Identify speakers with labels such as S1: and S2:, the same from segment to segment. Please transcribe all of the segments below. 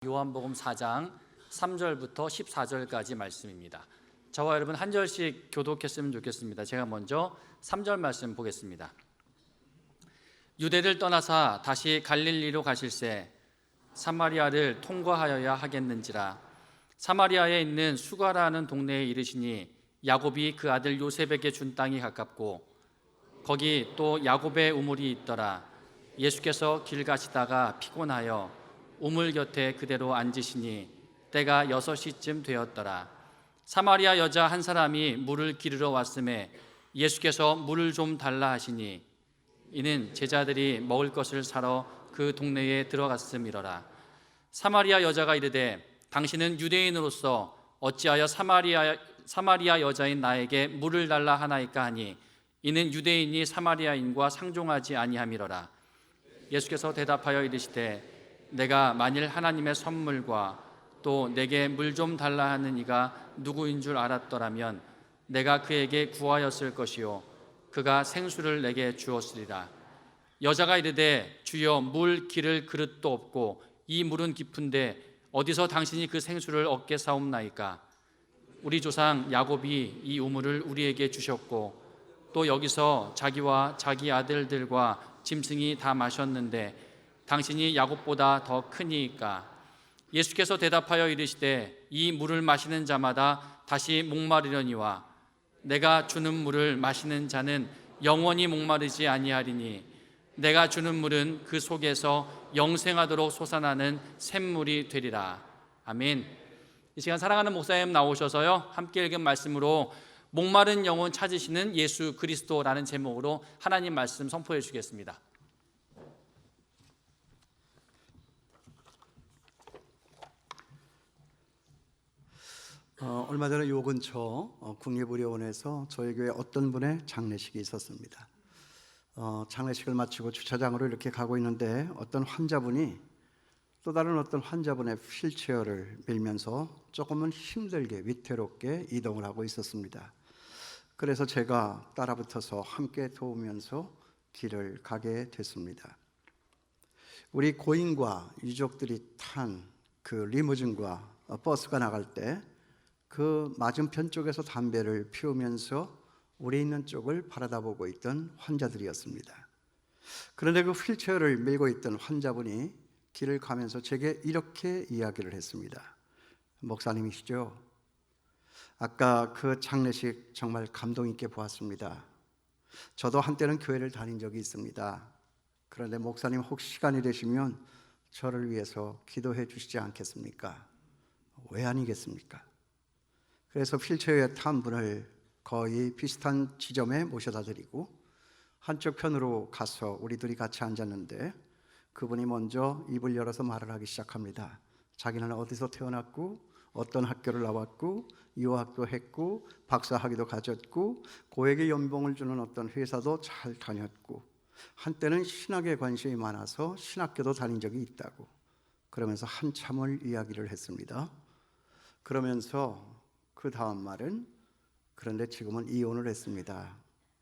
S1: 요한복음 4장 3절부터 14절까지 말씀입니다. 저와 여러분 한 절씩 교독했으면 좋겠습니다. 제가 먼저 3절 말씀 보겠습니다. 유대를 떠나사 다시 갈릴리로 가실새 사마리아를 통과하여야 하겠는지라. 사마리아에 있는 수가라는 동네에 이르시니 야곱이 그 아들 요셉에게 준 땅이 가깝고 거기 또 야곱의 우물이 있더라. 예수께서 길 가시다가 피곤하여 우물 곁에 그대로 앉으시니 때가 6시쯤 되었더라. 사마리아 여자 한 사람이 물을 기르러 왔음에 예수께서 물을 좀 달라 하시니 이는 제자들이 먹을 것을 사러 그 동네에 들어갔음이러라. 사마리아 여자가 이르되 당신은 유대인으로서 어찌하여 사마리아 여자인 나에게 물을 달라 하나이까 하니 이는 유대인이 사마리아인과 상종하지 아니함이러라. 예수께서 대답하여 이르시되 내가 만일 하나님의 선물과 또 내게 물 좀 달라 하는 이가 누구인 줄 알았더라면 내가 그에게 구하였을 것이요 그가 생수를 내게 주었으리라. 여자가 이르되 주여 물 기를 그릇도 없고 이 물은 깊은데 어디서 당신이 그 생수를 얻게 사옵나이까? 우리 조상 야곱이 이 우물을 우리에게 주셨고 또 여기서 자기와 자기 아들들과 짐승이 다 마셨는데 당신이 야곱보다 더 크니이까? 예수께서 대답하여 이르시되 이 물을 마시는 자마다 다시 목마르려니와 내가 주는 물을 마시는 자는 영원히 목마르지 아니하리니 내가 주는 물은 그 속에서 영생하도록 솟아나는 샘물이 되리라. 아멘. 이 시간 사랑하는 목사님 나오셔서요 함께 읽은 말씀으로 목마른 영혼 찾으시는 예수 그리스도라는 제목으로 하나님 말씀 선포해 주시겠습니다.
S2: 얼마 전에 요 근처 국립의료원에서 저희 교회 어떤 분의 장례식이 있었습니다. 장례식을 마치고 주차장으로 이렇게 가고 있는데 어떤 환자분이 또 다른 어떤 환자분의 휠체어를 밀면서 조금은 힘들게 위태롭게 이동을 하고 있었습니다. 그래서 제가 따라붙어서 함께 도우면서 길을 가게 됐습니다. 우리 고인과 유족들이 탄 그 리무진과 버스가 나갈 때 그 맞은편 쪽에서 담배를 피우면서 우리 있는 쪽을 바라다보고 있던 환자들이었습니다. 그런데 그 휠체어를 밀고 있던 환자분이 길을 가면서 제게 이렇게 이야기를 했습니다. 목사님이시죠? 아까 그 장례식 정말 감동 있게 보았습니다. 저도 한때는 교회를 다닌 적이 있습니다. 그런데 목사님 혹시 시간이 되시면 저를 위해서 기도해 주시지 않겠습니까? 왜 아니겠습니까? 그래서 휠체어에 탄 분을 거의 비슷한 지점에 모셔다 드리고 한쪽 편으로 가서 우리들이 같이 앉았는데 그분이 먼저 입을 열어서 말을 하기 시작합니다. 자기는 어디서 태어났고 어떤 학교를 나왔고 유학도 했고 박사학위도 가졌고 고액의 연봉을 주는 어떤 회사도 잘 다녔고 한때는 신학에 관심이 많아서 신학교도 다닌 적이 있다고 그러면서 한참을 이야기를 했습니다. 그러면서 그 다음 말은 그런데 지금은 이혼을 했습니다.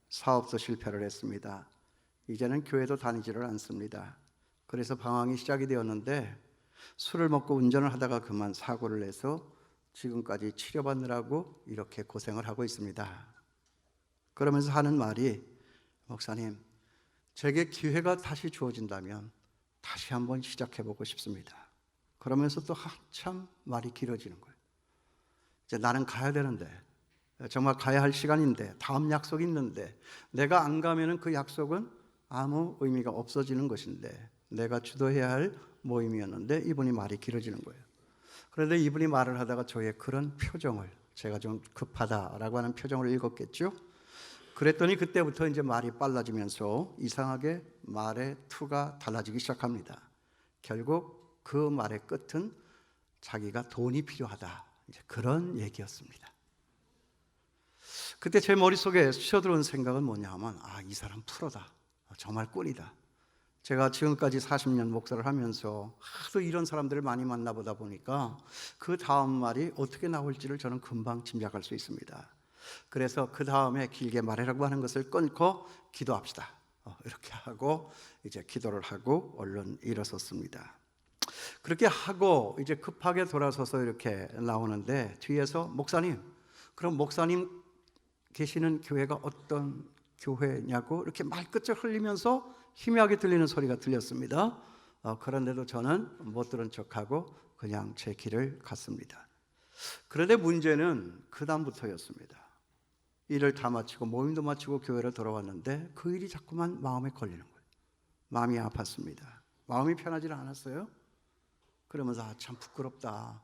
S2: 사업도 실패를 했습니다. 이제는 교회도 다니지를 않습니다. 그래서 방황이 시작이 되었는데 술을 먹고 운전을 하다가 그만 사고를 내서 지금까지 치료받느라고 이렇게 고생을 하고 있습니다. 그러면서 하는 말이 목사님, 제게 기회가 다시 주어진다면 다시 한번 시작해보고 싶습니다. 그러면서 또 한참 말이 길어지는 거예요. 이제 나는 가야 되는데 정말 가야 할 시간인데 다음 약속이 있는데 내가 안 가면은 그 약속은 아무 의미가 없어지는 것인데 내가 주도해야 할 모임이었는데 이분이 말이 길어지는 거예요. 그런데 이분이 말을 하다가 저의 그런 표정을 제가 좀 급하다라고 하는 표정을 읽었겠죠. 그랬더니 그때부터 이제 말이 빨라지면서 이상하게 말의 투가 달라지기 시작합니다. 결국 그 말의 끝은 자기가 돈이 필요하다. 이제 그런 얘기였습니다. 그때 제 머릿속에 스쳐들어온 생각은 뭐냐 하면 이 사람 프로다. 정말 꾼이다. 제가 지금까지 40년 목사를 하면서 하도 이런 사람들을 많이 만나보다 보니까 그 다음 말이 어떻게 나올지를 저는 금방 짐작할 수 있습니다. 그래서 그 다음에 길게 말하라고 하는 것을 끊고 기도합시다. 이렇게 하고 이제 기도를 하고 얼른 일어섰습니다. 그렇게 하고 이제 급하게 돌아서서 이렇게 나오는데 뒤에서 목사님, 그럼 목사님 계시는 교회가 어떤 교회냐고 이렇게 말끝을 흘리면서 희미하게 들리는 소리가 들렸습니다. 그런데도 저는 못 들은 척하고 그냥 제 길을 갔습니다. 그런데 문제는 그 다음부터였습니다. 일을 다 마치고 모임도 마치고 교회로 돌아왔는데 그 일이 자꾸만 마음에 걸리는 거예요. 마음이 아팠습니다. 마음이 편하지 않았어요. 그러면서 참 부끄럽다.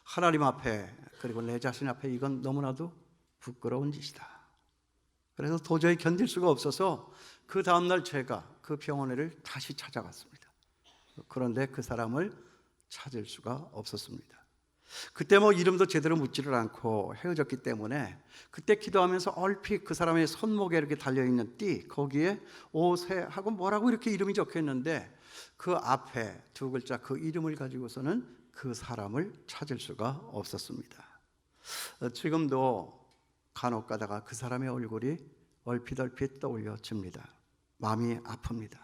S2: 하나님 앞에 그리고 내 자신 앞에 이건 너무나도 부끄러운 짓이다. 그래서 도저히 견딜 수가 없어서 그 다음날 제가 그 병원을 다시 찾아갔습니다. 그런데 그 사람을 찾을 수가 없었습니다. 그때 뭐 이름도 제대로 묻지를 않고 헤어졌기 때문에 그때 기도하면서 얼핏 그 사람의 손목에 이렇게 달려있는 띠, 거기에 오세하고 뭐라고 이렇게 이름이 적혀있는데 그 앞에 두 글자 그 이름을 가지고서는 그 사람을 찾을 수가 없었습니다. 지금도 간혹 가다가 그 사람의 얼굴이 얼핏 떠올려집니다. 마음이 아픕니다.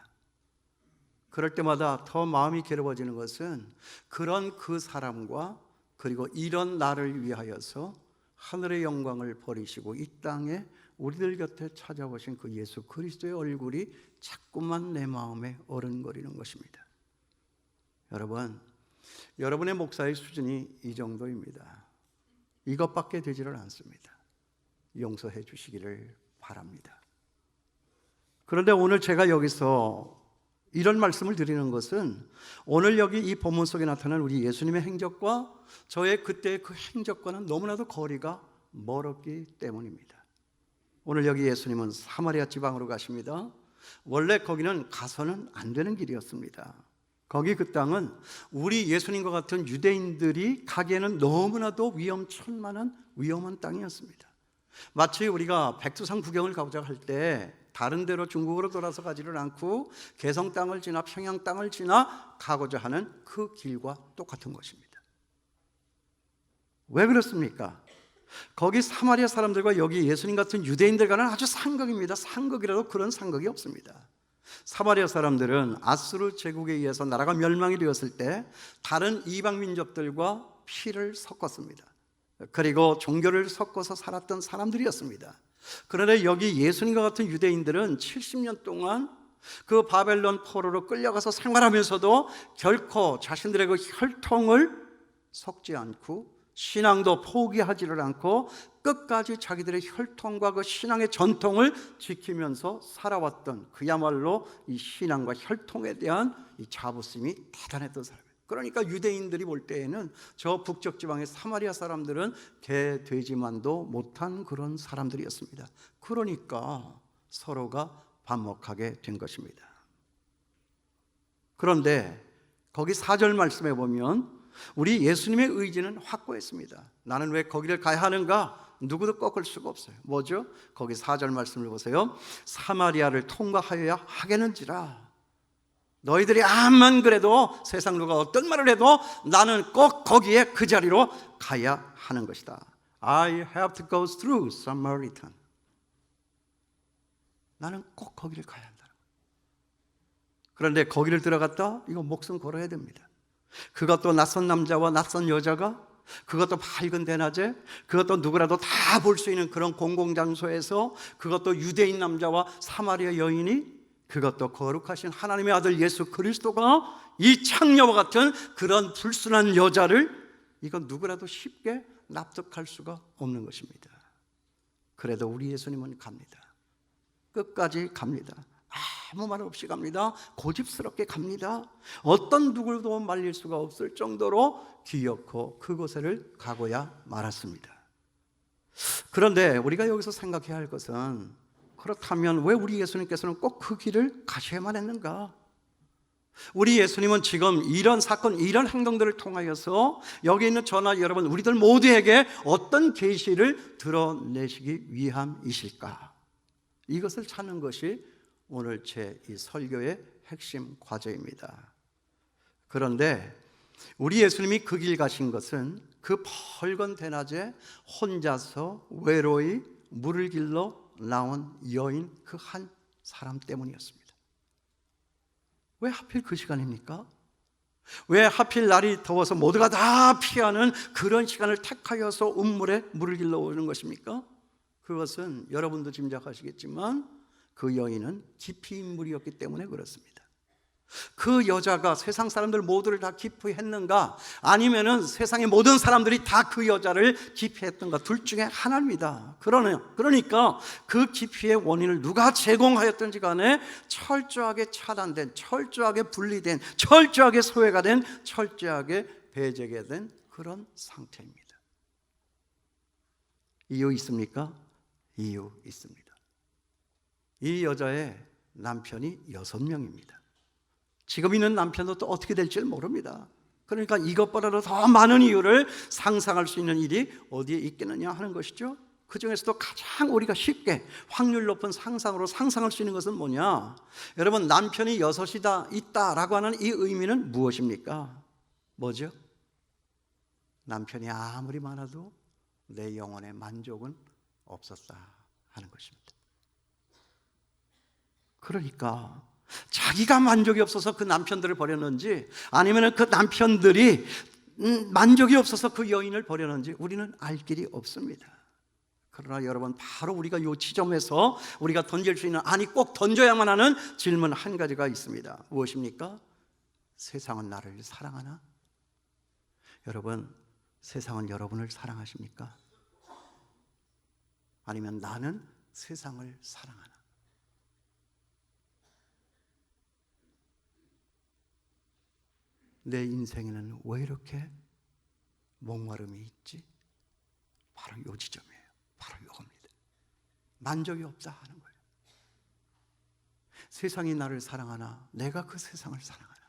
S2: 그럴 때마다 더 마음이 괴로워지는 것은 그런 그 사람과 그리고 이런 나를 위하여서 하늘의 영광을 버리시고 이 땅에 우리들 곁에 찾아오신 그 예수 그리스도의 얼굴이 자꾸만 내 마음에 어른거리는 것입니다. 여러분, 여러분의 목사의 수준이 이 정도입니다. 이것밖에 되지를 않습니다. 용서해 주시기를 바랍니다. 그런데 오늘 제가 여기서 이런 말씀을 드리는 것은 오늘 여기 이 본문 속에 나타난 우리 예수님의 행적과 저의 그때의 그 행적과는 너무나도 거리가 멀었기 때문입니다. 오늘 여기 예수님은 사마리아 지방으로 가십니다. 원래 거기는 가서는 안 되는 길이었습니다. 거기 그 땅은 우리 예수님과 같은 유대인들이 가기에는 너무나도 위험천만한 위험한 땅이었습니다. 마치 우리가 백두산 구경을 가고자 할 때 다른 데로 중국으로 돌아서 가지를 않고 개성 땅을 지나 평양 땅을 지나 가고자 하는 그 길과 똑같은 것입니다. 왜 그렇습니까? 거기 사마리아 사람들과 여기 예수님 같은 유대인들과는 아주 상극입니다. 상극이라도 그런 상극이 없습니다. 사마리아 사람들은 아수르 제국에 의해서 나라가 멸망이 되었을 때 다른 이방 민족들과 피를 섞었습니다. 그리고 종교를 섞어서 살았던 사람들이었습니다. 그런데 여기 예수님과 같은 유대인들은 70년 동안 그 바벨론 포로로 끌려가서 생활하면서도 결코 자신들의 그 혈통을 섞지 않고 신앙도 포기하지를 않고 끝까지 자기들의 혈통과 그 신앙의 전통을 지키면서 살아왔던 그야말로 이 신앙과 혈통에 대한 이 자부심이 대단했던 사람이에요. 그러니까 유대인들이 볼 때에는 저 북쪽 지방의 사마리아 사람들은 개, 돼지만도 못한 그런 사람들이었습니다. 그러니까 서로가 반목하게 된 것입니다. 그런데 거기 4절 말씀에 보면 우리 예수님의 의지는 확고했습니다. 나는 왜 거기를 가야 하는가? 누구도 꺾을 수가 없어요. 뭐죠? 거기 4절 말씀을 보세요. 사마리아를 통과하여야 하겠는지라. 너희들이 암만 그래도 세상 누가 어떤 말을 해도 나는 꼭 거기에 그 자리로 가야 하는 것이다. I have to go through Samaritan. 나는 꼭 거기를 가야 한다. 그런데 거기를 들어갔다? 이거 목숨 걸어야 됩니다. 그것도 낯선 남자와 낯선 여자가, 그것도 밝은 대낮에, 그것도 누구라도 다 볼 수 있는 그런 공공장소에서, 그것도 유대인 남자와 사마리아 여인이, 그것도 거룩하신 하나님의 아들 예수 그리스도가 이 창녀와 같은 그런 불순한 여자를, 이건 누구라도 쉽게 납득할 수가 없는 것입니다. 그래도 우리 예수님은 갑니다. 끝까지 갑니다. 아무 말 없이 갑니다. 고집스럽게 갑니다. 어떤 누구도 말릴 수가 없을 정도로 기어코 그곳을 가고야 말았습니다. 그런데 우리가 여기서 생각해야 할 것은, 그렇다면 왜 우리 예수님께서는 꼭 그 길을 가셔야만 했는가? 우리 예수님은 지금 이런 사건, 이런 행동들을 통하여서 여기 있는 저나 여러분, 우리들 모두에게 어떤 계시를 드러내시기 위함이실까? 이것을 찾는 것이 오늘 제 이 설교의 핵심 과제입니다. 그런데 우리 예수님이 그 길 가신 것은 그 벌건 대낮에 혼자서 외로이 물을 길러 나온 여인 그 한 사람 때문이었습니다. 왜 하필 그 시간입니까? 왜 하필 날이 더워서 모두가 다 피하는 그런 시간을 택하여서 운물에 물을 길러 오는 것입니까? 그것은 여러분도 짐작하시겠지만 그 여인은 깊이 인물이었기 때문에 그렇습니다. 그 여자가 세상 사람들 모두를 다 기피했는가, 아니면은 세상의 모든 사람들이 다 그 여자를 기피했던가, 둘 중에 하나입니다. 그러니까 그 기피의 원인을 누가 제공하였든지 간에 철저하게 차단된, 철저하게 분리된, 철저하게 소외가 된, 철저하게 배제가 된 그런 상태입니다. 이유 있습니까? 이유 있습니다. 이 여자의 남편이 6명입니다. 지금 있는 남편도 또 어떻게 될지 모릅니다. 그러니까 이것보다도 더 많은 이유를 상상할 수 있는 일이 어디에 있겠느냐 하는 것이죠. 그 중에서도 가장 우리가 쉽게 확률 높은 상상으로 상상할 수 있는 것은 뭐냐? 여러분, 남편이 6이다 있다라고 하는 이 의미는 무엇입니까? 뭐죠? 남편이 아무리 많아도 내 영혼의 만족은 없었다 하는 것입니다. 그러니까 자기가 만족이 없어서 그 남편들을 버렸는지, 아니면 그 남편들이 만족이 없어서 그 여인을 버렸는지 우리는 알 길이 없습니다. 그러나 여러분, 바로 우리가 이 지점에서 우리가 던질 수 있는, 아니 꼭 던져야만 하는 질문 한 가지가 있습니다. 무엇입니까? 세상은 나를 사랑하나? 여러분, 세상은 여러분을 사랑하십니까? 아니면 나는 세상을 사랑하나? 내 인생에는 왜 이렇게 목마름이 있지? 바로 이 지점이에요. 바로 이겁니다. 만족이 없다 하는 거예요. 세상이 나를 사랑하나? 내가 그 세상을 사랑하나?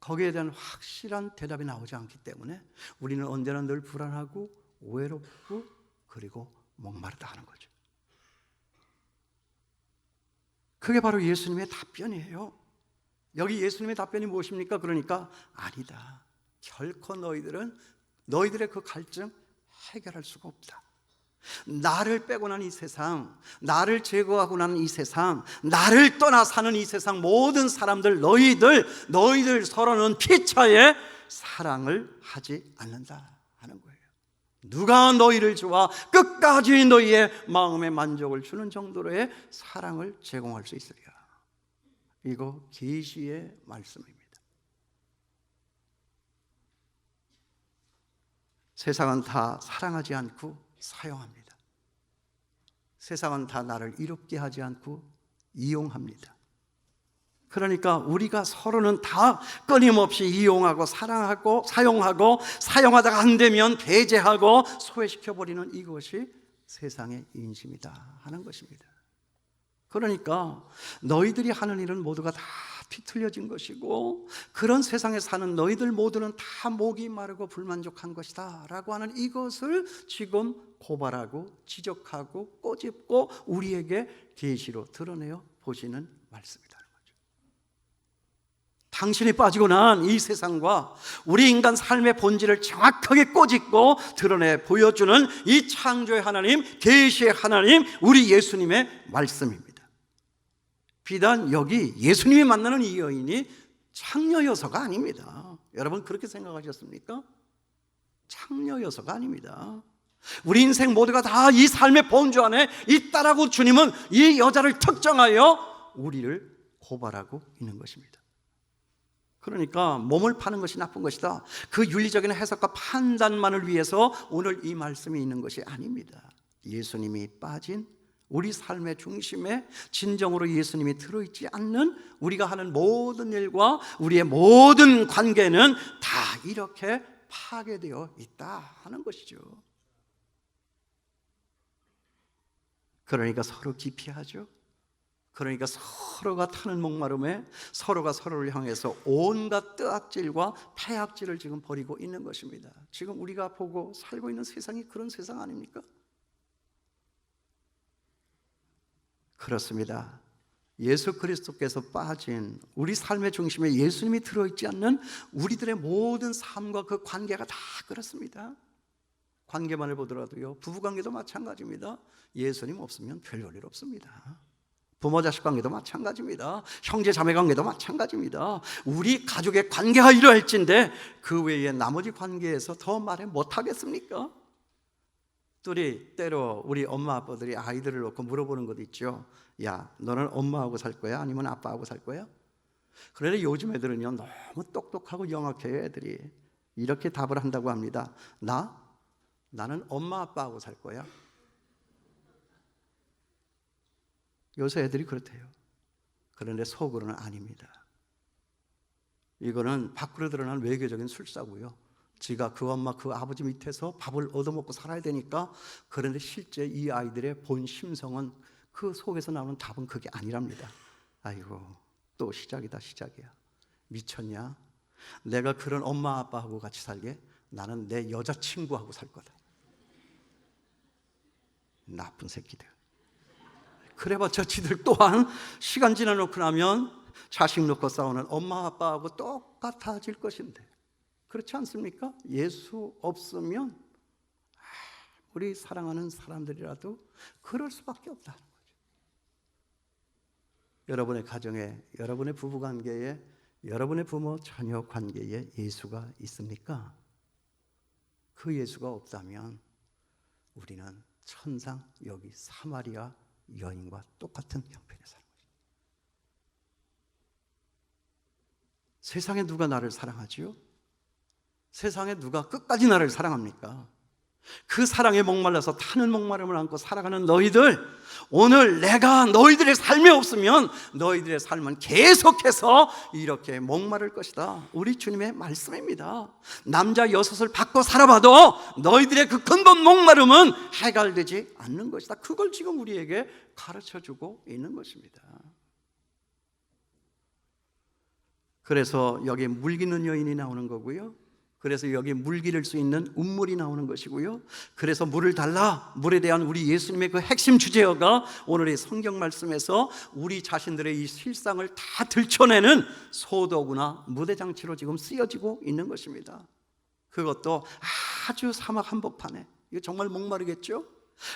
S2: 거기에 대한 확실한 대답이 나오지 않기 때문에 우리는 언제나 늘 불안하고 외롭고 그리고 목마르다 하는 거죠. 그게 바로 예수님의 답변이에요. 여기 예수님의 답변이 무엇입니까? 그러니까 아니다. 결코 너희들의 그 갈증 해결할 수가 없다. 나를 빼고 난 이 세상, 나를 제거하고 난 이 세상, 나를 떠나 사는 이 세상 모든 사람들, 너희들 서로는 피차에 사랑을 하지 않는다 하는 거예요. 누가 너희를 좋아 끝까지 너희의 마음에 만족을 주는 정도로의 사랑을 제공할 수 있으리라. 이거 계시의 말씀입니다. 세상은 다 사랑하지 않고 사용합니다. 세상은 다 나를 이롭게 하지 않고 이용합니다. 그러니까 우리가 서로는 다 끊임없이 이용하고 사랑하고 사용하고, 사용하다가 안 되면 배제하고 소외시켜버리는 이것이 세상의 인심이다 하는 것입니다. 그러니까 너희들이 하는 일은 모두가 다 뒤틀려진 것이고, 그런 세상에 사는 너희들 모두는 다 목이 마르고 불만족한 것이다 라고 하는 이것을 지금 고발하고 지적하고 꼬집고 우리에게 계시로 드러내어 보시는 말씀이라는 거죠. 당신이 빠지고 난 이 세상과 우리 인간 삶의 본질을 정확하게 꼬집고 드러내 보여주는 이 창조의 하나님, 계시의 하나님, 우리 예수님의 말씀입니다. 비단 여기 예수님이 만나는 이 여인이 창녀여서가 아닙니다. 여러분 그렇게 생각하셨습니까? 창녀여서가 아닙니다. 우리 인생 모두가 다 이 삶의 본주 안에 있다라고 주님은 이 여자를 특정하여 우리를 고발하고 있는 것입니다. 그러니까 몸을 파는 것이 나쁜 것이다, 그 윤리적인 해석과 판단만을 위해서 오늘 이 말씀이 있는 것이 아닙니다. 예수님이 빠진 우리 삶의 중심에 진정으로 예수님이 들어있지 않는 우리가 하는 모든 일과 우리의 모든 관계는 다 이렇게 파괴되어 있다 하는 것이죠. 그러니까 서로 기피하죠. 그러니까 서로가 타는 목마름에 서로가 서로를 향해서 온갖 뜨악질과 타악질을 지금 벌이고 있는 것입니다. 지금 우리가 보고 살고 있는 세상이 그런 세상 아닙니까? 그렇습니다. 예수 그리스도께서 빠진 우리 삶의 중심에 예수님이 들어있지 않는 우리들의 모든 삶과 그 관계가 다 그렇습니다. 관계만을 보더라도요, 부부관계도 마찬가지입니다. 예수님 없으면 별 볼 일 없습니다. 부모 자식 관계도 마찬가지입니다. 형제 자매 관계도 마찬가지입니다. 우리 가족의 관계가 이러할진데 그 외에 나머지 관계에서 더 말해 못하겠습니까? 때로 우리 엄마 아빠들이 아이들을 놓고 물어보는 것도 있죠. 야, 너는 엄마하고 살 거야? 아니면 아빠하고 살 거야? 그런데 요즘 애들은요, 너무 똑똑하고 영악해요. 애들이 이렇게 답을 한다고 합니다. 나는 엄마 아빠하고 살 거야. 요새 애들이 그렇대요. 그런데 속으로는 아닙니다. 이거는 밖으로 드러난 외교적인 술사고요. 지가 그 엄마 그 아버지 밑에서 밥을 얻어먹고 살아야 되니까. 그런데 실제 이 아이들의 본 심성은 그 속에서 나오는 답은 그게 아니랍니다. 아이고, 또 시작이야. 미쳤냐? 내가 그런 엄마 아빠하고 같이 살게? 나는 내 여자친구하고 살 거다. 나쁜 새끼들. 그래봤자 지들 또한 시간 지나놓고 나면 자식 놓고 싸우는 엄마 아빠하고 똑같아질 것인데, 그렇지 않습니까? 예수 없으면 우리 사랑하는 사람들이라도 그럴 수밖에 없다는 거죠. 여러분의 가정에, 여러분의 부부관계에, 여러분의 부모 자녀 관계에 예수가 있습니까? 그 예수가 없다면 우리는 천상 여기 사마리아 여인과 똑같은 형편에 사는 거죠. 세상에 누가 나를 사랑하지요? 세상에 누가 끝까지 나를 사랑합니까? 그 사랑에 목말라서 타는 목마름을 안고 살아가는 너희들, 오늘 내가 너희들의 삶에 없으면 너희들의 삶은 계속해서 이렇게 목마를 것이다. 우리 주님의 말씀입니다. 남자 6을 바꿔 살아봐도 너희들의 그 근본 목마름은 해결되지 않는 것이다. 그걸 지금 우리에게 가르쳐주고 있는 것입니다. 그래서 여기에 물기는 여인이 나오는 거고요. 그래서 여기 물 기를 수 있는 운물이 나오는 것이고요. 그래서 물을 달라, 물에 대한 우리 예수님의 그 핵심 주제어가 오늘의 성경 말씀에서 우리 자신들의 이 실상을 다 들춰내는 소도구나 무대장치로 지금 쓰여지고 있는 것입니다. 그것도 아주 사막 한복판에, 이거 정말 목마르겠죠?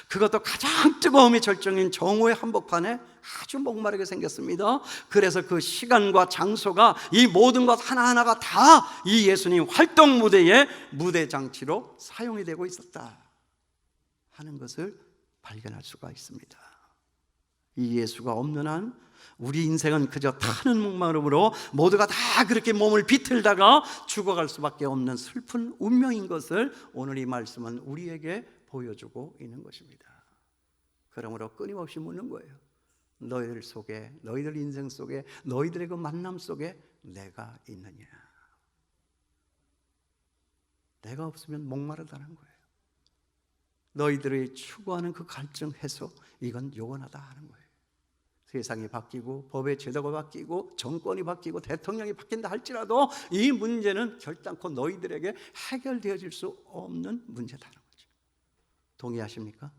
S2: 그것도 가장 뜨거움이 절정인 정오의 한복판에 아주 목마르게 생겼습니다. 그래서 그 시간과 장소가, 이 모든 것 하나하나가 다 이 예수님 활동 무대의 무대 장치로 사용이 되고 있었다 하는 것을 발견할 수가 있습니다. 이 예수가 없는 한 우리 인생은 그저 타는 목마름으로 모두가 다 그렇게 몸을 비틀다가 죽어갈 수밖에 없는 슬픈 운명인 것을 오늘 이 말씀은 우리에게 보여주고 있는 것입니다. 그러므로 끊임없이 묻는 거예요. 너희들 속에, 너희들 인생 속에, 너희들의 그 만남 속에 내가 있느냐? 내가 없으면 목마르다는 거예요. 너희들이 추구하는 그 갈증 해소, 이건 요원하다 하는 거예요. 세상이 바뀌고 법의 제도가 바뀌고 정권이 바뀌고 대통령이 바뀐다 할지라도 이 문제는 결단코 너희들에게 해결되어질 수 없는 문제다는 거죠. 동의하십니까?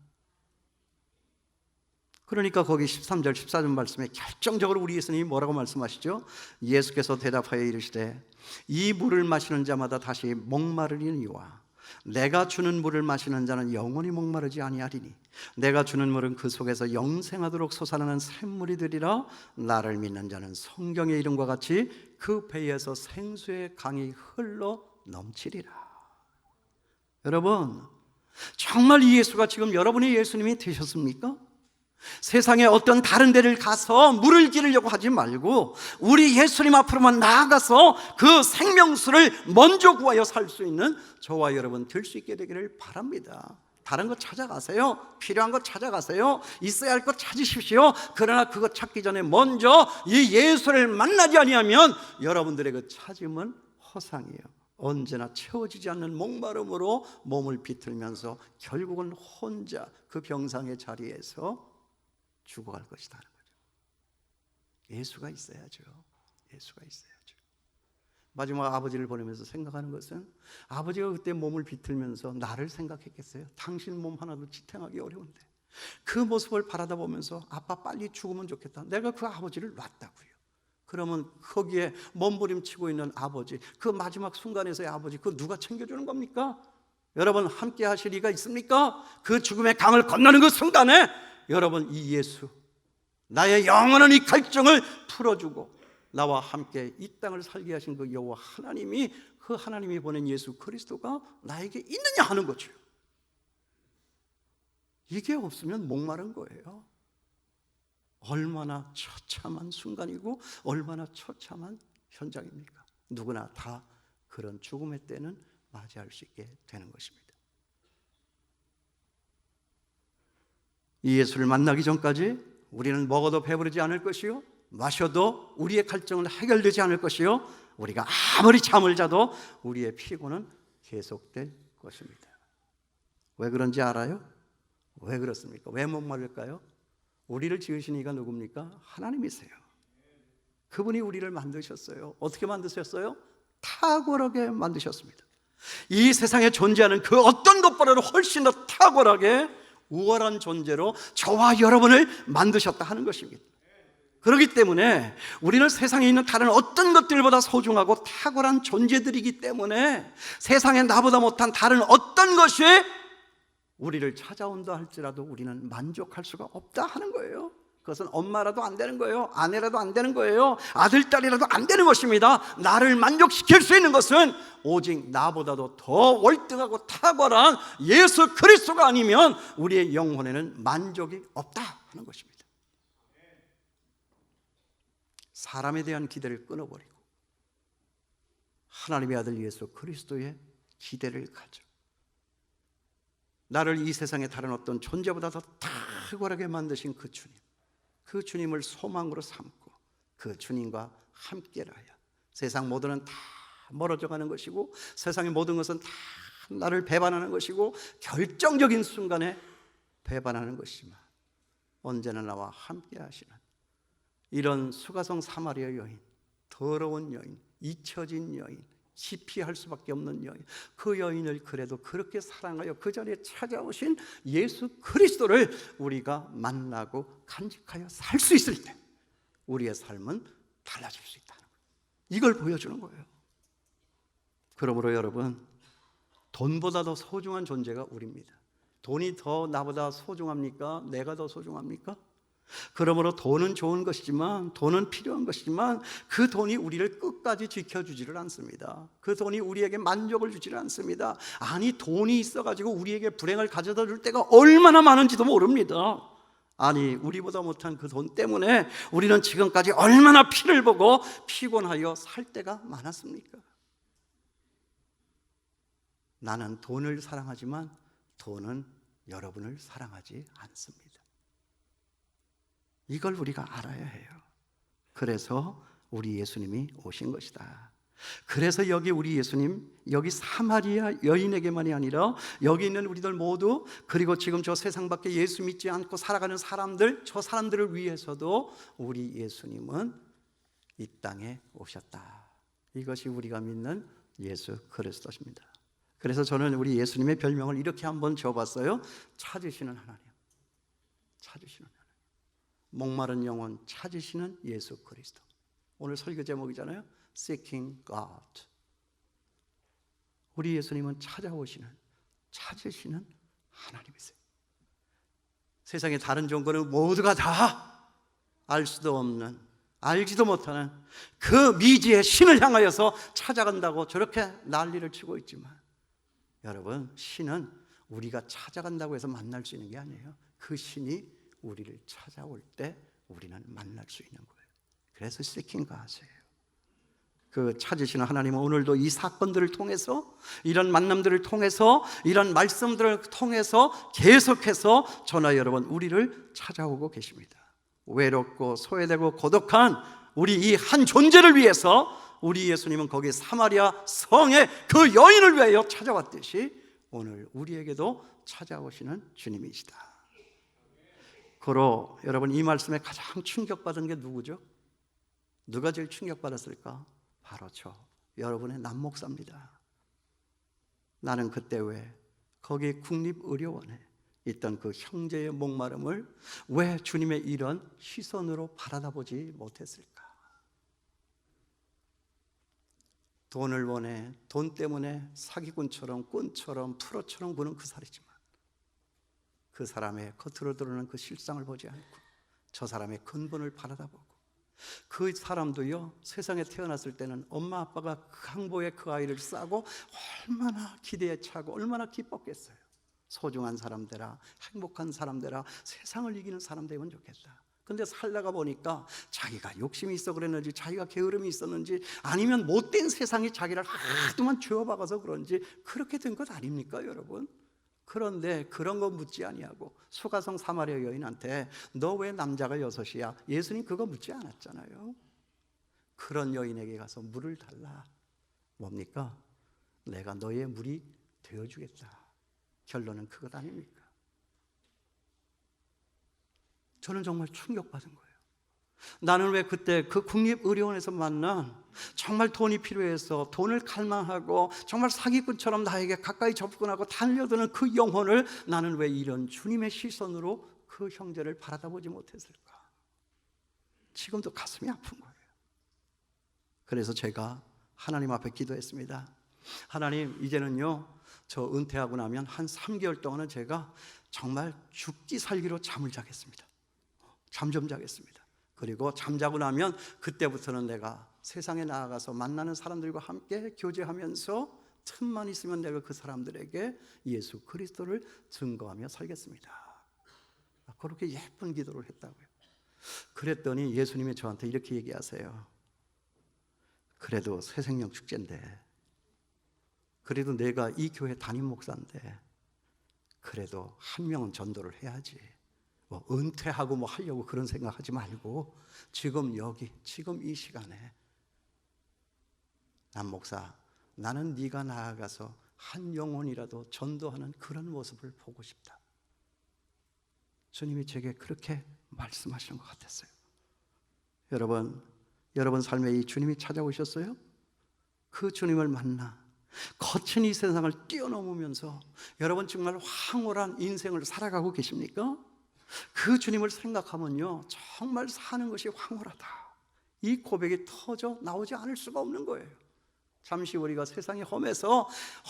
S2: 그러니까 거기 13절 14절 말씀에 결정적으로 우리 예수님이 뭐라고 말씀하시죠? 예수께서 대답하여 이르시되 이 물을 마시는 자마다 다시 목마르리니와 내가 주는 물을 마시는 자는 영원히 목마르지 아니하리니 내가 주는 물은 그 속에서 영생하도록 솟아나는 샘물이 되리라. 나를 믿는 자는 성경의 이름과 같이 그 배에서 생수의 강이 흘러 넘치리라. 여러분, 정말 이 예수가 지금 여러분의 예수님이 되셨습니까? 세상에 어떤 다른 데를 가서 물을 기르려고 하지 말고 우리 예수님 앞으로만 나아가서 그 생명수를 먼저 구하여 살 수 있는 저와 여러분 될 수 있게 되기를 바랍니다. 다른 것 찾아가세요. 필요한 것 찾아가세요. 있어야 할 것 찾으십시오. 그러나 그것 찾기 전에 먼저 이 예수를 만나지 아니하면 여러분들의 그 찾음은 허상이에요. 언제나 채워지지 않는 목마름으로 몸을 비틀면서 결국은 혼자 그 병상의 자리에서 죽어갈 것이다 하는 거죠. 예수가 있어야죠. 예수가 있어야죠. 마지막 아버지를 보내면서 생각하는 것은 아버지가 그때 몸을 비틀면서 나를 생각했겠어요? 당신 몸 하나도 지탱하기 어려운데 그 모습을 바라다 보면서 아빠 빨리 죽으면 좋겠다. 내가 그 아버지를 놨다고요. 그러면 거기에 몸부림치고 있는 아버지, 그 마지막 순간에서의 아버지, 그거 누가 챙겨주는 겁니까? 여러분 함께 하실 리가 있습니까? 그 죽음의 강을 건너는 그 순간에 여러분 이 예수, 나의 영원한 이 갈증을 풀어주고 나와 함께 이 땅을 살게 하신 그 여호와 하나님이, 그 하나님이 보낸 예수 그리스도가 나에게 있느냐 하는 거죠. 이게 없으면 목마른 거예요. 얼마나 처참한 순간이고 얼마나 처참한 현장입니까? 누구나 다 그런 죽음의 때는 맞이할 수 있게 되는 것입니다. 이 예수를 만나기 전까지 우리는 먹어도 배부르지 않을 것이요, 마셔도 우리의 갈증은 해결되지 않을 것이요, 우리가 아무리 잠을 자도 우리의 피곤은 계속될 것입니다. 왜 그런지 알아요? 왜 그렇습니까? 왜 목마를까요? 우리를 지으신 이가 누굽니까? 하나님이세요. 그분이 우리를 만드셨어요. 어떻게 만드셨어요? 탁월하게 만드셨습니다. 이 세상에 존재하는 그 어떤 것보다도 훨씬 더 탁월하게 우월한 존재로 저와 여러분을 만드셨다 하는 것입니다. 그렇기 때문에 우리는 세상에 있는 다른 어떤 것들보다 소중하고 탁월한 존재들이기 때문에 세상에 나보다 못한 다른 어떤 것이 우리를 찾아온다 할지라도 우리는 만족할 수가 없다 하는 거예요. 그것은 엄마라도 안 되는 거예요. 아내라도 안 되는 거예요. 아들, 딸이라도 안 되는 것입니다. 나를 만족시킬 수 있는 것은 오직 나보다도 더 월등하고 탁월한 예수 그리스도가 아니면 우리의 영혼에는 만족이 없다 하는 것입니다. 사람에 대한 기대를 끊어버리고 하나님의 아들 예수 그리스도의 기대를 가져 나를 이 세상의 다른 어떤 존재보다 더 탁월하게 만드신 그 주님, 그 주님을 소망으로 삼고 그 주님과 함께라야 세상 모두는 다 멀어져 가는 것이고 세상의 모든 것은 다 나를 배반하는 것이고 결정적인 순간에 배반하는 것이지만 언제나 나와 함께 하시는 이런 수가성 사마리아 여인, 더러운 여인, 잊혀진 여인, 기피할 수밖에 없는 여인, 그 여인을 그래도 그렇게 사랑하여 그 자리에 찾아오신 예수 그리스도를 우리가 만나고 간직하여 살 수 있을 때 우리의 삶은 달라질 수 있다는 거예요. 이걸 보여주는 거예요. 그러므로 여러분, 돈보다 더 소중한 존재가 우리입니다. 돈이 더 나보다 소중합니까? 내가 더 소중합니까? 그러므로 돈은 좋은 것이지만, 돈은 필요한 것이지만 그 돈이 우리를 끝까지 지켜주지를 않습니다. 그 돈이 우리에게 만족을 주지를 않습니다. 아니, 돈이 있어가지고 우리에게 불행을 가져다 줄 때가 얼마나 많은지도 모릅니다. 아니, 우리보다 못한 그 돈 때문에 우리는 지금까지 얼마나 피를 보고 피곤하여 살 때가 많았습니까? 나는 돈을 사랑하지만 돈은 여러분을 사랑하지 않습니다. 이걸 우리가 알아야 해요. 그래서 우리 예수님이 오신 것이다. 그래서 여기 우리 예수님, 여기 사마리아 여인에게만이 아니라 여기 있는 우리들 모두, 그리고 지금 저 세상 밖에 예수 믿지 않고 살아가는 사람들, 저 사람들을 위해서도 우리 예수님은 이 땅에 오셨다. 이것이 우리가 믿는 예수 그리스도십니다. 그래서 저는 우리 예수님의 별명을 이렇게 한번 지어봤어요. 찾으시는 하나님. 찾으시는 하나님. 목마른 영혼 찾으시는 예수 그리스도. 오늘 설교 제목이잖아요. Seeking God. 우리 예수님은 찾으시는 하나님이세요. 세상의 다른 종교는 모두가 다 알 수도 없는, 알지도 못하는 그 미지의 신을 향하여서 찾아간다고 저렇게 난리를 치고 있지만, 여러분, 신은 우리가 찾아간다고 해서 만날 수 있는 게 아니에요. 그 신이 우리를 찾아올 때 우리는 만날 수 있는 거예요. 그래서 Seeking God이에요. 그 찾으시는 하나님은 오늘도 이 사건들을 통해서, 이런 만남들을 통해서, 이런 말씀들을 통해서 계속해서 저나 여러분 우리를 찾아오고 계십니다. 외롭고 소외되고 고독한 우리 이 한 존재를 위해서 우리 예수님은 거기 사마리아 성에 그 여인을 위하여 찾아왔듯이 오늘 우리에게도 찾아오시는 주님이시다. 고로 여러분, 이 말씀에 가장 충격받은 게 누구죠? 누가 제일 충격받았을까? 바로 여러분의 남목사입니다. 나는 그때 왜 거기 국립의료원에 있던 그 형제의 목마름을 왜 주님의 이런 시선으로 바라다보지 못했을까? 돈을 원해, 돈 때문에 사기꾼처럼 꾼처럼 프로처럼 구는 그 사람이지만 그 사람의 겉으로 드러나는 그 실상을 보지 않고 저 사람의 근본을 바라다보고, 그 사람도요 세상에 태어났을 때는 엄마 아빠가 그 항복에 그 아이를 싸고 얼마나 기대에 차고 얼마나 기뻤겠어요. 소중한 사람 되라, 행복한 사람 되라, 세상을 이기는 사람 되면 좋겠다. 근데 살다가 보니까 자기가 욕심이 있어 그랬는지, 자기가 게으름이 있었는지, 아니면 못된 세상이 자기를 하도만 죄어박아서 그런지 그렇게 된 것 아닙니까 여러분? 그런데 그런 거 묻지 아니하고 수가성 사마리아 여인한테 너 왜 남자가 여섯이야? 예수님 그거 묻지 않았잖아요. 그런 여인에게 가서 물을 달라. 뭡니까? 내가 너의 물이 되어주겠다. 결론은 그것 아닙니까? 저는 정말 충격받은 거예요. 나는 왜 그때 그 국립의료원에서 만난 정말 돈이 필요해서 돈을 갈망하고 정말 사기꾼처럼 나에게 가까이 접근하고 달려드는 그 영혼을 나는 왜 이런 주님의 시선으로 그 형제를 바라다보지 못했을까? 지금도 가슴이 아픈 거예요. 그래서 제가 하나님 앞에 기도했습니다. 하나님, 이제는요 저 은퇴하고 나면 한 3개월 동안은 제가 정말 죽기 살기로 잠을 자겠습니다. 잠 좀 자겠습니다. 그리고 잠자고 나면 그때부터는 내가 세상에 나아가서 만나는 사람들과 함께 교제하면서 틈만 있으면 내가 그 사람들에게 예수 그리스도를 증거하며 살겠습니다. 그렇게 예쁜 기도를 했다고요. 그랬더니 예수님이 저한테 이렇게 얘기하세요. 그래도 새생명 축제인데, 그래도 내가 이 교회 담임 목사인데, 그래도 한 명은 전도를 해야지. 뭐 은퇴하고 뭐 하려고 그런 생각하지 말고 지금 여기 지금 이 시간에 남 목사, 나는 네가 나아가서 한 영혼이라도 전도하는 그런 모습을 보고 싶다. 주님이 제게 그렇게 말씀하시는 것 같았어요. 여러분 삶에 이 주님이 찾아오셨어요? 그 주님을 만나 거친 이 세상을 뛰어넘으면서 여러분 정말 황홀한 인생을 살아가고 계십니까? 그 주님을 생각하면요 정말 사는 것이 황홀하다, 이 고백이 터져 나오지 않을 수가 없는 거예요. 잠시 우리가 세상이 험해서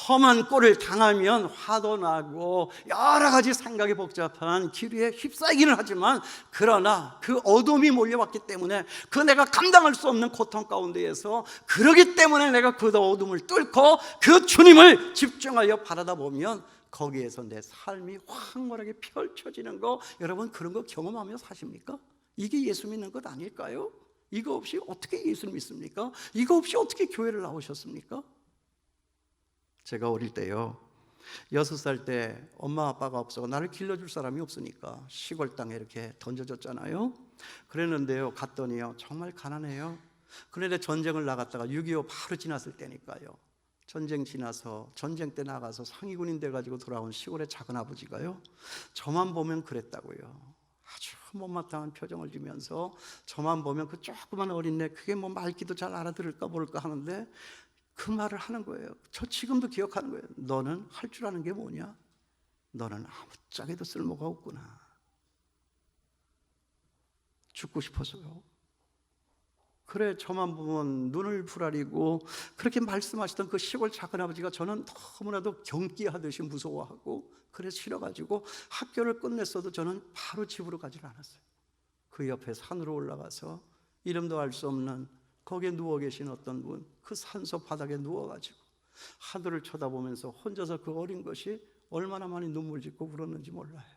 S2: 험한 꼴을 당하면 화도 나고 여러 가지 생각이 복잡한 기류에 휩싸이기는 하지만, 그러나 그 어둠이 몰려왔기 때문에 그 내가 감당할 수 없는 고통 가운데에서, 그러기 때문에 내가 그 어둠을 뚫고 그 주님을 집중하여 바라다 보면 거기에서 내 삶이 황홀하게 펼쳐지는 거, 여러분 그런 거 경험하며 사십니까? 이게 예수 믿는 것 아닐까요? 이거 없이 어떻게 예수를 믿습니까? 이거 없이 어떻게 교회를 나오셨습니까? 제가 어릴 때요 6살 때 엄마 아빠가 없어 나를 길러줄 사람이 없으니까 시골 땅에 이렇게 던져졌잖아요. 그랬는데요 갔더니요 정말 가난해요. 그런데 전쟁을 나갔다가 6.25 바로 지났을 때니까요, 전쟁 지나서 전쟁 때 나가서 상위군인 돼가지고 돌아온 시골의 작은 아버지가요 저만 보면 그랬다고요. 아주 못마땅한 표정을 지면서 저만 보면 그 조그만 어린애, 그게 뭐 말귀도 잘 알아들을까 모를까 하는데 그 말을 하는 거예요. 저 지금도 기억하는 거예요. 너는 할 줄 아는 게 뭐냐? 너는 아무짝에도 쓸모가 없구나. 죽고 싶어서요. 그래, 저만 보면 눈을 부라리고 그렇게 말씀하시던 그 시골 작은아버지가 저는 너무나도 경기하듯이 무서워하고, 그래서 싫어가지고 학교를 끝냈어도 저는 바로 집으로 가지를 않았어요. 그 옆에 산으로 올라가서 이름도 알 수 없는 거기에 누워 계신 어떤 분, 그 산소 바닥에 누워가지고 하늘을 쳐다보면서 혼자서 그 어린 것이 얼마나 많이 눈물 짓고 울었는지 몰라요.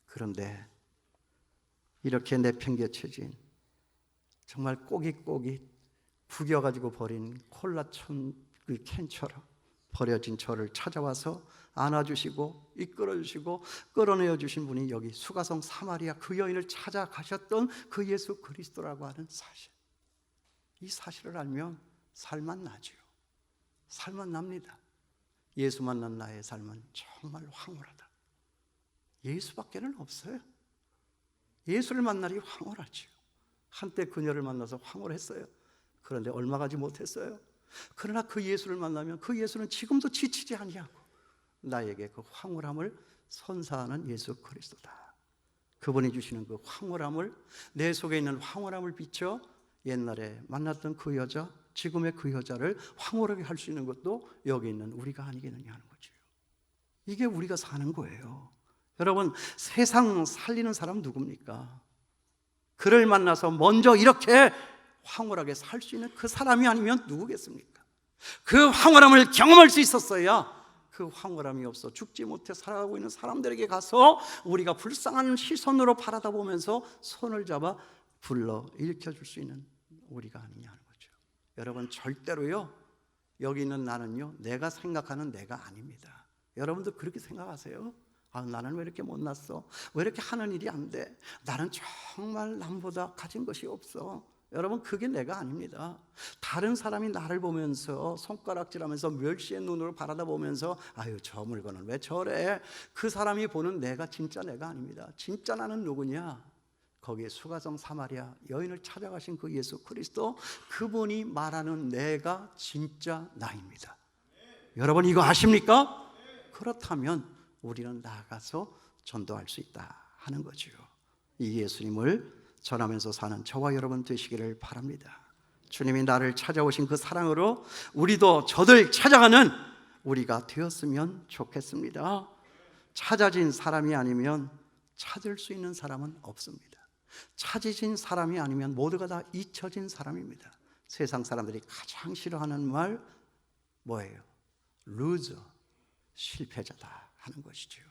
S2: 그런데 이렇게 내팽개쳐진 정말 꼬깃꼬깃 구겨가지고 버린 콜라촌 그 캔처럼 버려진 저를 찾아와서 안아주시고 이끌어주시고 끌어내어 주신 분이 여기 수가성 사마리아 그 여인을 찾아가셨던 그 예수 그리스도라고 하는 사실, 이 사실을 알면 살만 나죠. 살만 납니다. 예수 만난 나의 삶은 정말 황홀하다. 예수밖에는 없어요. 예수를 만나리 황홀하죠. 한때 그녀를 만나서 황홀했어요. 그런데 얼마 가지 못했어요. 그러나 그 예수를 만나면 그 예수는 지금도 지치지 아니하고 나에게 그 황홀함을 선사하는 예수 그리스도다. 그분이 주시는 그 황홀함을, 내 속에 있는 황홀함을 비춰 옛날에 만났던 그 여자, 지금의 그 여자를 황홀하게 할 수 있는 것도 여기 있는 우리가 아니겠느냐 하는 거죠. 이게 우리가 사는 거예요. 여러분, 세상 살리는 사람 누굽니까? 그를 만나서 먼저 이렇게 황홀하게 살 수 있는 그 사람이 아니면 누구겠습니까? 그 황홀함을 경험할 수 있었어야 그 황홀함이 없어 죽지 못해 살아가고 있는 사람들에게 가서 우리가 불쌍한 시선으로 바라다 보면서 손을 잡아 불러 일으켜줄 수 있는 우리가 아니냐는 거죠. 여러분, 절대로요, 여기 있는 나는요, 내가 생각하는 내가 아닙니다. 여러분도 그렇게 생각하세요? 나는 왜 이렇게 못났어? 왜 이렇게 하는 일이 안 돼? 나는 정말 남보다 가진 것이 없어. 여러분, 그게 내가 아닙니다. 다른 사람이 나를 보면서 손가락질하면서 멸시의 눈으로 바라다 보면서 아유, 저 물건은 왜 저래? 그 사람이 보는 내가 진짜 내가 아닙니다. 진짜 나는 누구냐? 거기에 수가성 사마리아 여인을 찾아가신 그 예수 그리스도, 그분이 말하는 내가 진짜 나입니다. 여러분, 이거 아십니까? 그렇다면 우리는 나아가서 전도할 수 있다 하는 거죠. 이 예수님을 전하면서 사는 저와 여러분 되시기를 바랍니다. 주님이 나를 찾아오신 그 사랑으로 우리도 저들 찾아가는 우리가 되었으면 좋겠습니다. 찾아진 사람이 아니면 찾을 수 있는 사람은 없습니다. 찾으신 사람이 아니면 모두가 다 잊혀진 사람입니다. 세상 사람들이 가장 싫어하는 말 뭐예요? 루저, 실패자다 하는 것이죠.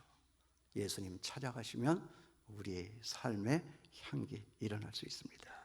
S2: 예수님 찾아가시면 우리의 삶의 향기 일어날 수 있습니다.